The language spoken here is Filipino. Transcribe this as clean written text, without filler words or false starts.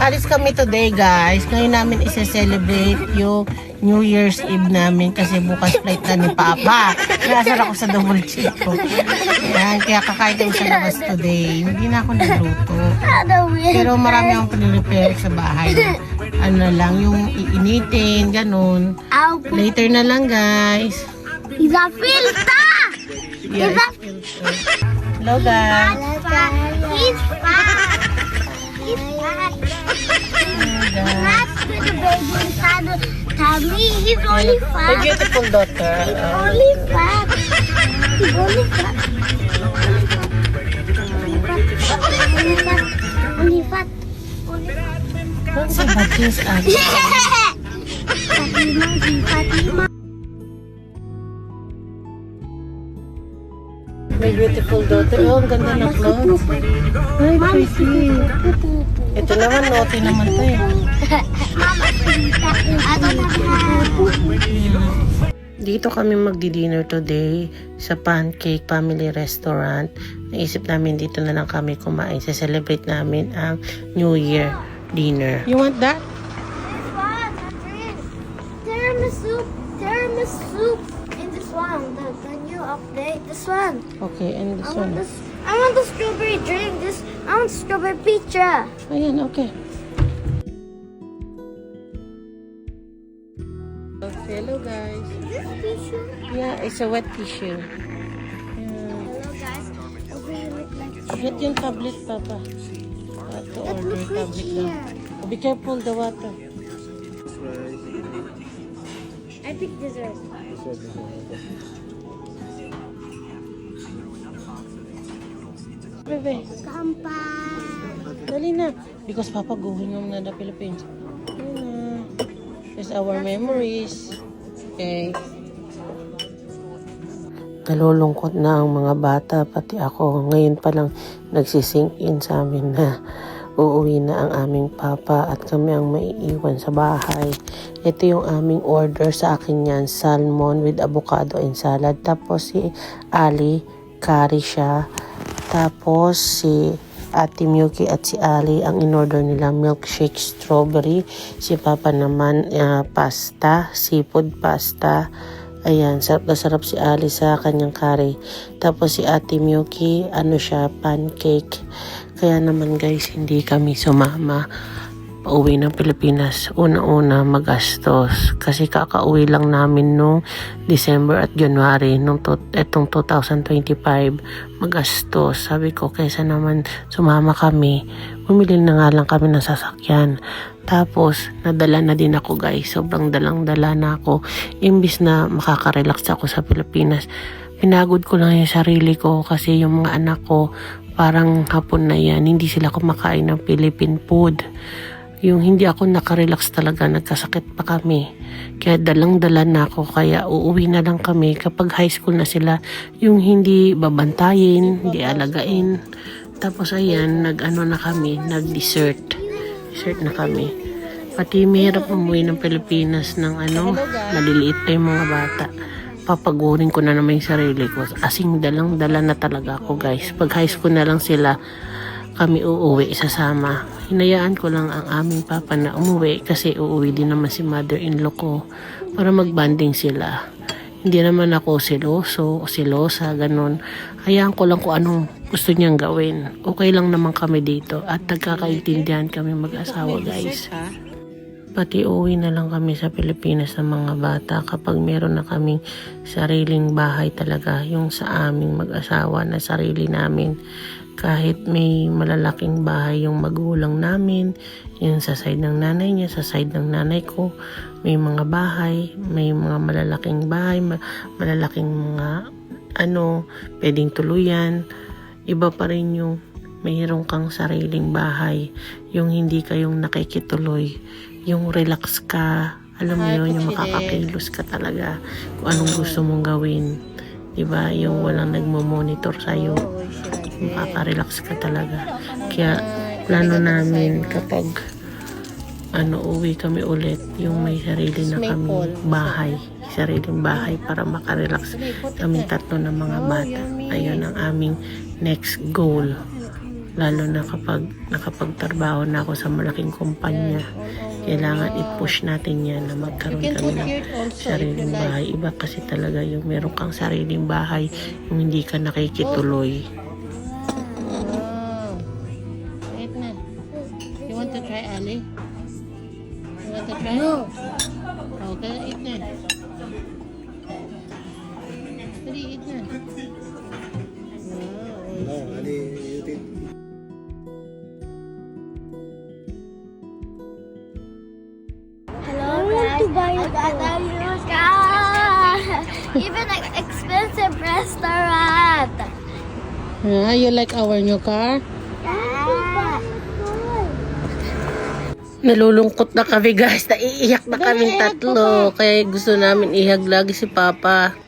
Alis kami today guys. Ngayon namin isa-celebrate yung New Year's Eve namin kasi bukas flight na ni Papa. Nasar ako sa double check ko. Yan, kaya kakain kami sa labas today. Hindi na ako nagluto. Pero marami akong pinirepare sa bahay. Ano lang, yung iinitin, ganun. Later na lang guys. Isa filter! Yeah, hello guys. He's fat! He's fat! Not with the baby inside the tummy. He's only My fat. beautiful daughter. Only fat. He's only fat. Only fat. Only fat. What's about this? Fatima, Fatima. My beautiful daughter. Oh, ang ganda ng clothes. Ay, pretty. Ito naman, naughty naman to eh. Dito kami magdi-dinner today sa Pancake Family Restaurant. Naisip namin dito na lang kami kumain. Sa-celebrate namin ang New Year dinner. You want that? Tiramisu. Tiramisu. In this one. The new update. This one. Okay, and this one. I want the strawberry drink. I want strawberry pizza. Ayan, okay. Hello guys. Is this tissue? Yeah, it's a wet tissue. Yeah. Hello guys. Over here look like Get yung tablet, Papa. To order look right tablet here. lang. Be careful the water. I picked dessert. Bebe, Kampai. dali na. Because Papa going home na the Philippines. Ayun na. There's our memories. Okay. Nalulungkot na ang mga bata, pati ako. Ngayon pa lang nagsisink in sa amin na uuwi na ang aming papa at kami ang maiiwan sa bahay. Ito yung aming order sa akin yan. Salmon with avocado and salad. Tapos si Ali, curry siya. Tapos si Ate Miyuki at si Ali, ang in-order nila milkshake strawberry. Si Papa naman pasta, seafood pasta. Ayan, sarap na sarap si Ali sa kanyang curry. Tapos si Ate Miyuki, ano siya, pancake. Kaya naman guys, hindi kami sumama. Pauwi ng Pilipinas, una-una magastos. Kasi kakauwi lang namin nung December at January, etong 2025, magastos. Sabi ko, kaysa naman sumama kami, bumili na nga lang kami ng sasakyan. Tapos, nadala na din ako guys. Sobrang dalang-dala na ako. Imbis na makaka-relax ako sa Pilipinas, pinagod ko lang yung sarili ko kasi yung mga anak ko, parang hapon na yan, hindi sila kumakain ng Philippine food. Yung hindi ako nakarelax talaga, nagkasakit pa kami. Kaya dalang-dala na ako, kaya uuwi na lang kami kapag high school na sila. Yung hindi babantayin, hindi alagain. Tapos ayan, nag-ano na kami, nag-dessert. Dessert na kami. Pati mahirap umuwi ng Pilipinas ng maliliit pa yung mga bata. Papagurin ko na naman yung sarili ko. Asing dalang-dala na talaga ako guys. Pag high school na lang sila, kami uuwi sasama. Hinayaan ko lang ang aming papa na umuwi kasi uuwi din naman si mother-in-law ko para magbanding sila. Hindi naman ako silosa, ganun. Hayaan ko lang kung anong gusto niyang gawin. Okay lang naman kami dito at nagkakaintindihan kami mag-asawa guys. Pati uwi na lang kami sa Pilipinas ng mga bata kapag meron na kaming sariling bahay talaga, yung sa aming mag-asawa na sarili namin. Kahit may malalaking bahay yung magulang namin, yung sa side ng nanay niya, sa side ng nanay ko, may mga bahay, may mga malalaking bahay, malalaking mga pwedeng tuluyan. Iba pa rin yung mayroong kang sariling bahay, yung hindi kayong nakikituloy, yung relax ka, alam mo yun, yung makakakilos ka talaga kung anong gusto mong gawin. Diba? Yung walang nagmo-monitor sa'yo. Makaka-relax ka talaga. Kaya plano namin kapag uwi kami ulit, yung may sarili na kami bahay. Sariling bahay para makarelax kami tatlo ng mga bata. Ayun ang aming next goal. Lalo na kapag nakapagtrabaho na ako sa malaking kumpanya. Kailangan i-push natin yan na magkaroon kami ng sariling bahay. Iba kasi talaga yung meron kang sariling bahay, yung hindi ka nakikituloy. Wow. Eat na. You want to try, Ali? You want to try? No. Okay, eat na. Dali, eat na. Wow. Ali, you think? Hello, guys. I got a new car. Even an expensive restaurant. You like our new car? Yeah. Nalulungkot na kami guys, naiiyak na kaming tatlo. Kaya gusto namin ihag lagi si Papa.